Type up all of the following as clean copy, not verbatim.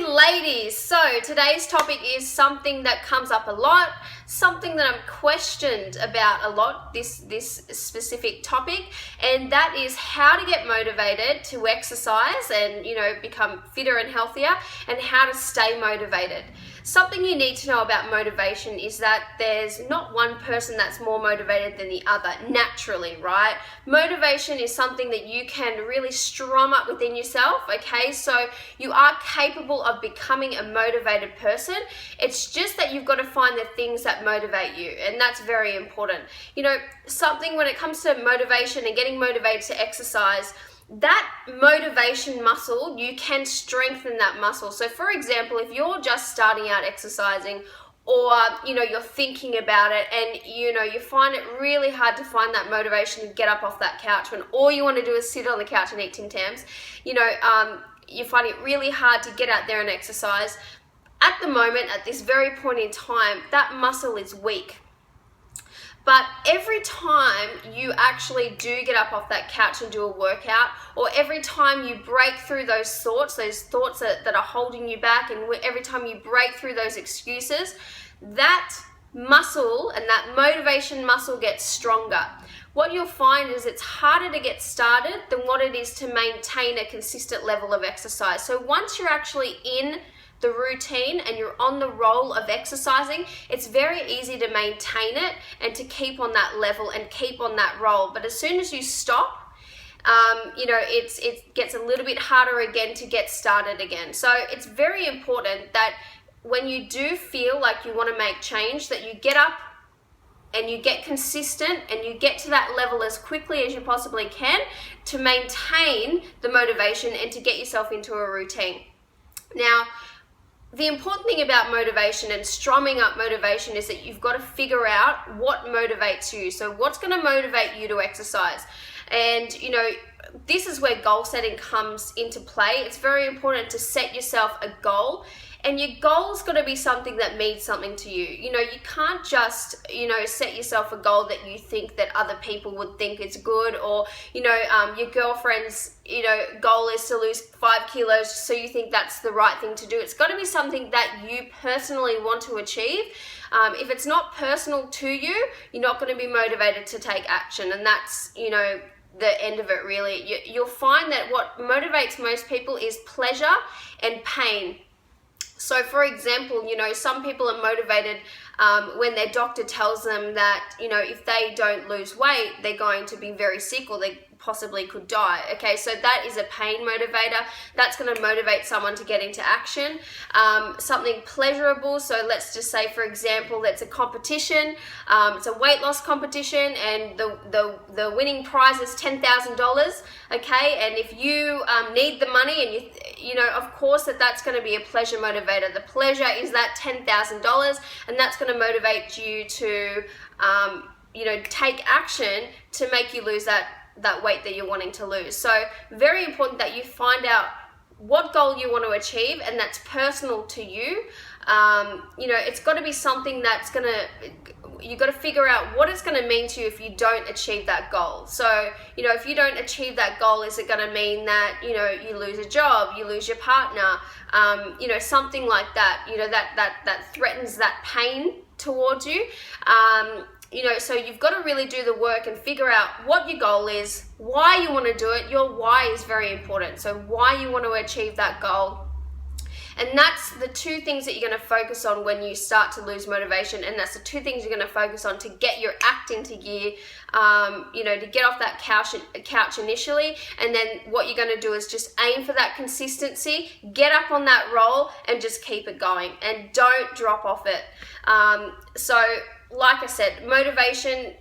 ladies, so today's topic is something that comes up a lot, something that I'm questioned about a lot, this specific topic, and that is how to get motivated to exercise and become fitter and healthier, and how to stay motivated. Something you need to know about motivation is that there's not one person that's more motivated than the other naturally, right? Motivation is something that you can really strum up within yourself, okay? So you are capable of becoming a motivated person. It's just that you've got to find the things that motivate you, and that's very important. Something when it comes to motivation and getting motivated to exercise, that motivation muscle, you can strengthen that muscle. So for example, if you're just starting out exercising, or you're thinking about it and you find it really hard to find that motivation to get up off that couch when all you want to do is sit on the couch and eat Tim Tams, you find it really hard to get out there and exercise. At the moment, at this very point in time, that muscle is weak. But every time you actually do get up off that couch and do a workout, or every time you break through those thoughts that are holding you back, and every time you break through those excuses, that muscle and that motivation muscle gets stronger. What you'll find is it's harder to get started than what it is to maintain a consistent level of exercise. So once you're actually in the routine and you're on the roll of exercising, it's very easy to maintain it and to keep on that level and keep on that roll. But as soon as you stop, it gets a little bit harder again to get started again. So it's very important that when you do feel like you want to make change, that you get up and you get consistent and you get to that level as quickly as you possibly can to maintain the motivation and to get yourself into a routine. Now, the important thing about motivation and strumming up motivation is that you've got to figure out what motivates you. So what's going to motivate you to exercise? And this is where goal setting comes into play. It's very important to set yourself a goal, and your goal's got to be something that means something to you. You can't just, set yourself a goal that you think that other people would think is good, or, your girlfriend's, goal is to lose 5 kilos, so you think that's the right thing to do. It's got to be something that you personally want to achieve. If it's not personal to you, you're not going to be motivated to take action, and that's, the end of it really. You'll find that what motivates most people is pleasure and pain. So for example, some people are motivated when their doctor tells them that, if they don't lose weight, they're going to be very sick, or they possibly could die. Okay, so that is a pain motivator. That's going to motivate someone to get into action. Something pleasurable, so let's just say, for example, it's a competition, it's a weight loss competition, and the winning prize is $10,000. Okay, and if you need the money, and of course that's going to be a pleasure motivator. The pleasure is that $10,000, and that's going to motivate you to take action to make you lose that weight that you're wanting to lose. So very important that you find out what goal you want to achieve, and that's personal to you. It's got to be something that's you've got to figure out what it's going to mean to you if you don't achieve that goal. So, if you don't achieve that goal, is it going to mean that, you lose a job, you lose your partner, something like that, that threatens that pain towards you. So you've got to really do the work and figure out what your goal is, why you want to do it. Your why is very important. So why you want to achieve that goal. And that's the two things that you're going to focus on when you start to lose motivation. And that's the two things you're going to focus on to get your act into gear, to get off that couch initially. And then what you're going to do is just aim for that consistency, get up on that roll, and just keep it going. And don't drop off it. Like I said, motivation,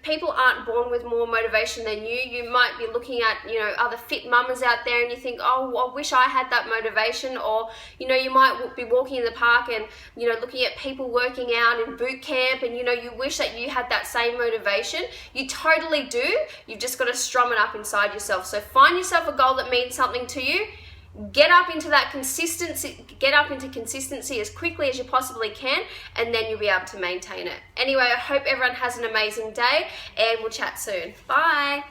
people aren't born with more motivation than you. You might be looking at, other fit mamas out there, and you think, oh, I wish I had that motivation. Or, you might be walking in the park and, looking at people working out in boot camp, and, you wish that you had that same motivation. You totally do. You've just got to strum it up inside yourself. So find yourself a goal that means something to you. Get up into that consistency, get up into consistency as quickly as you possibly can, and then you'll be able to maintain it. Anyway, I hope everyone has an amazing day, and we'll chat soon. Bye.